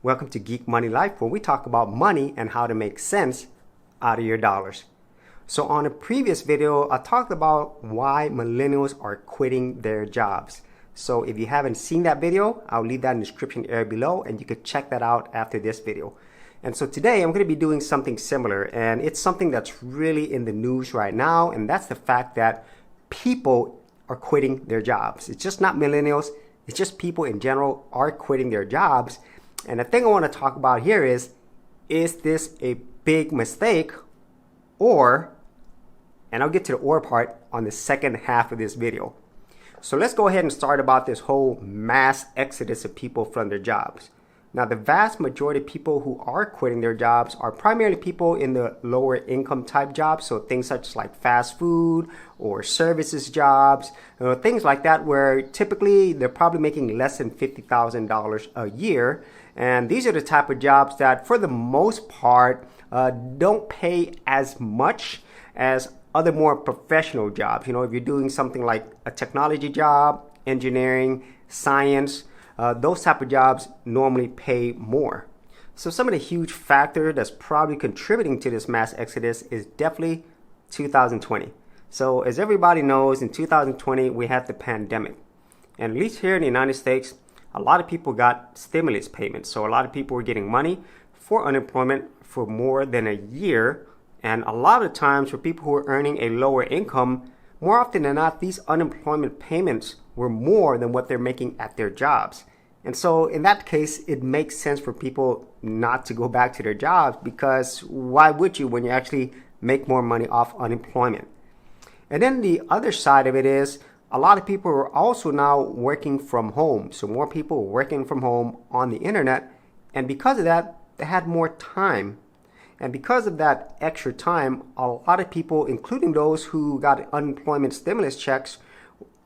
Welcome to Geek Money Life, where we talk about money and how to make sense out of your dollars. So on a previous video, I talked about why millennials are quitting their jobs. So if you haven't seen that video, I'll leave that in the description area below and you could check that out after this video. And so today I'm going to be doing something similar, and it's something that's really in the news right now, and that's the fact that people are quitting their jobs. It's just not millennials, it's just people in general are quitting their jobs. And the thing I want to talk about here is this a big mistake, or, and I'll get to the or part on the second half of this video. So let's go ahead and start about this whole mass exodus of people from their jobs. Now, the vast majority of people who are quitting their jobs are primarily people in the lower income type jobs. So things such as like fast food or services jobs, things like that, where typically they're probably making less than $50,000 a year. And these are the type of jobs that for the most part don't pay as much as other more professional jobs. You know, if you're doing something like a technology job, engineering, science, those type of jobs normally pay more. So some of the huge factor that's probably contributing to this mass exodus is definitely 2020. So as everybody knows, in 2020 we had the pandemic, and at least here in the United States, a lot of people got stimulus payments. So a lot of people were getting money for unemployment for more than a year, and a lot of times for people who are earning a lower income, more often than not, these unemployment payments were more than what they're making at their jobs. And so in that case, it makes sense for people not to go back to their jobs, because why would you when you actually make more money off unemployment? And then the other side of it is a lot of people are also now working from home. So more people are working from home on the internet. And because of that, they had more time. And because of that extra time, a lot of people, including those who got unemployment stimulus checks,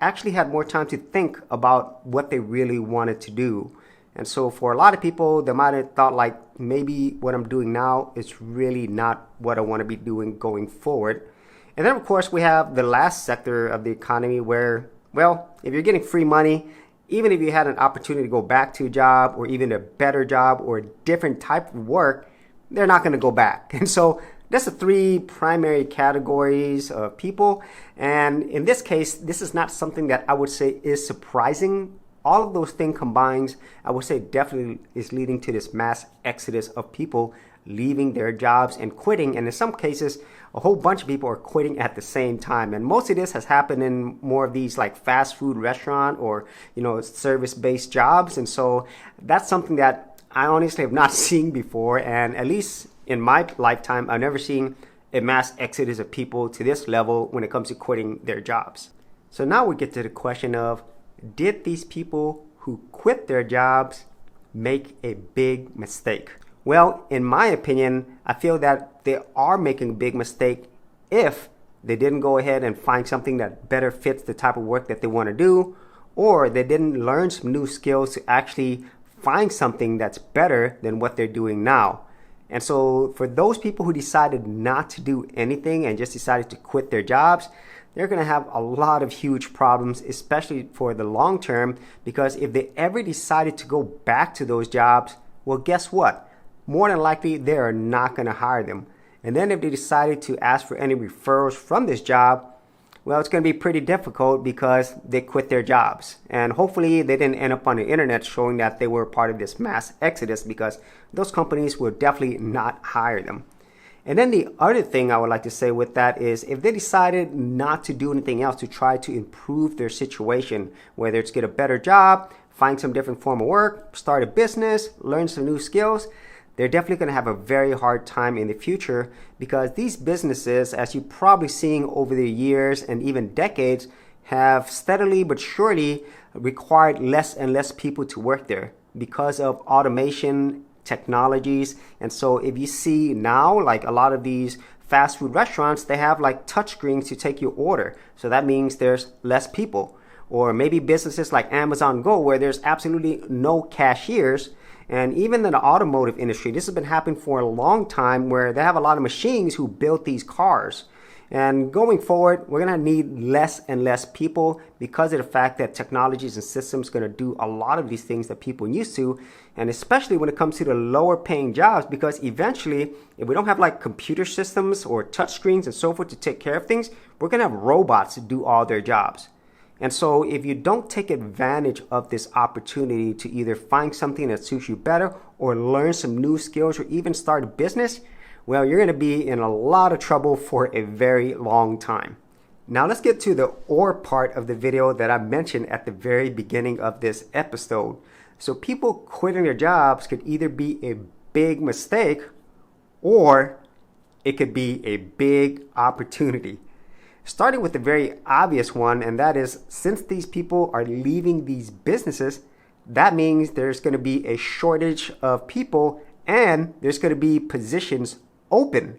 actually had more time to think about what they really wanted to do. And so for a lot of people, they might have thought like, maybe what I'm doing now is really not what I want to be doing going forward. And then of course we have the last sector of the economy where, well, if you're getting free money, even if you had an opportunity to go back to a job or even a better job or a different type of work, they're not going to go back. And so that's the three primary categories of people. And in this case, this is not something that I would say is surprising. All of those things combined, I would say definitely is leading to this mass exodus of people leaving their jobs and quitting. And in some cases, a whole bunch of people are quitting at the same time. And most of this has happened in more of these like fast food restaurant or, service-based jobs. And so that's something that I honestly have not seen before, and at least in my lifetime, I've never seen a mass exodus of people to this level when it comes to quitting their jobs. So now we get to the question of, did these people who quit their jobs make a big mistake? Well, in my opinion, I feel that they are making a big mistake if they didn't go ahead and find something that better fits the type of work that they want to do, or they didn't learn some new skills to actually find something that's better than what they're doing now. And so for those people who decided not to do anything and just decided to quit their jobs, they're going to have a lot of huge problems, especially for the long term, because if they ever decided to go back to those jobs, well, guess what? More than likely, they are not going to hire them. And then if they decided to ask for any referrals from this job, well, it's going to be pretty difficult because they quit their jobs. And hopefully they didn't end up on the internet showing that they were part of this mass exodus, because those companies will definitely not hire them. And then the other thing I would like to say with that is, if they decided not to do anything else to try to improve their situation, whether it's get a better job, find some different form of work, start a business, learn some new skills, they're definitely going to have a very hard time in the future, because these businesses, as you're probably seeing over the years and even decades, have steadily but surely required less and less people to work there because of automation technologies. And so if you see now, like a lot of these fast food restaurants, they have like touch screens to take your order. So that means there's less people. Or maybe businesses like Amazon Go, where there's absolutely no cashiers. And even in the automotive industry, this has been happening for a long time, where they have a lot of machines who build these cars. And going forward, we're going to need less and less people because of the fact that technologies and systems are going to do a lot of these things that people used to. And especially when it comes to the lower paying jobs, because eventually, if we don't have like computer systems or touch screens and so forth to take care of things, we're going to have robots to do all their jobs. And so if you don't take advantage of this opportunity to either find something that suits you better or learn some new skills or even start a business, well, you're going to be in a lot of trouble for a very long time. Now let's get to the or part of the video that I mentioned at the very beginning of this episode. So people quitting their jobs could either be a big mistake or it could be a big opportunity. Starting with the very obvious one, and that is, since these people are leaving these businesses, that means there's going to be a shortage of people and there's going to be positions open.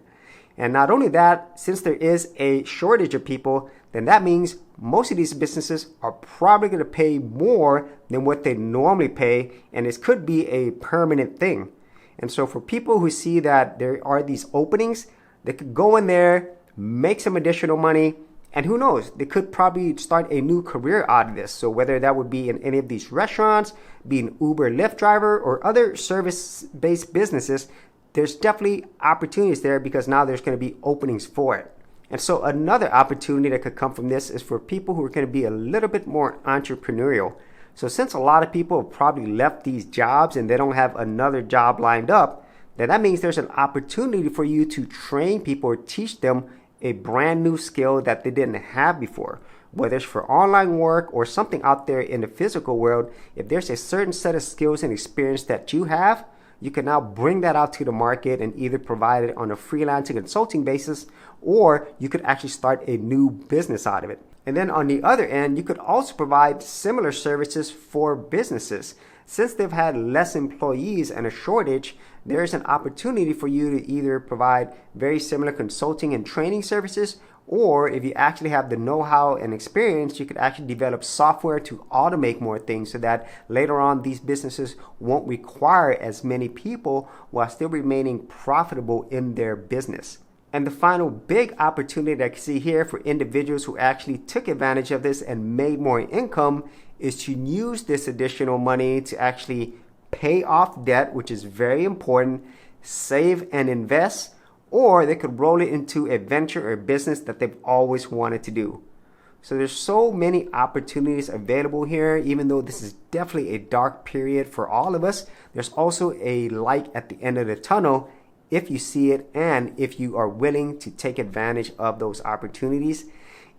And not only that, since there is a shortage of people, then that means most of these businesses are probably going to pay more than what they normally pay, and this could be a permanent thing. And so for people who see that there are these openings, they could go in there, make some additional money, and who knows, they could probably start a new career out of this. So whether that would be in any of these restaurants, be an Uber, Lyft driver, or other service-based businesses, there's definitely opportunities there because now there's going to be openings for it. And so another opportunity that could come from this is for people who are going to be a little bit more entrepreneurial. So since a lot of people have probably left these jobs and they don't have another job lined up, then that means there's an opportunity for you to train people or teach them a brand new skill that they didn't have before. Whether it's for online work or something out there in the physical world, if there's a certain set of skills and experience that you have, you can now bring that out to the market and either provide it on a freelancing consulting basis, or you could actually start a new business out of it. And then on the other end, you could also provide similar services for businesses. Since they've had less employees and a shortage, there's an opportunity for you to either provide very similar consulting and training services, or if you actually have the know-how and experience, you could actually develop software to automate more things so that later on these businesses won't require as many people while still remaining profitable in their business. And the final big opportunity that I can see here for individuals who actually took advantage of this and made more income is to use this additional money to actually pay off debt, which is very important, save and invest, or they could roll it into a venture or business that they've always wanted to do. So there's so many opportunities available here. Even though this is definitely a dark period for all of us, there's also a light at the end of the tunnel if you see it and if you are willing to take advantage of those opportunities,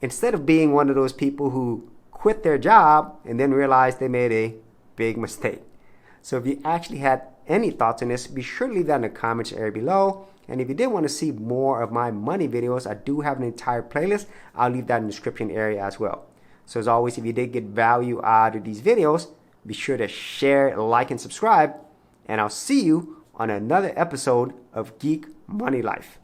instead of being one of those people who quit their job and then realize they made a big mistake. So if you actually had any thoughts on this, be sure to leave that in the comments area below. And if you did want to see more of my money videos, I do have an entire playlist. I'll leave that in the description area as well. So as always, if you did get value out of these videos, be sure to share, like, and subscribe. And I'll see you on another episode of Geek Money Life.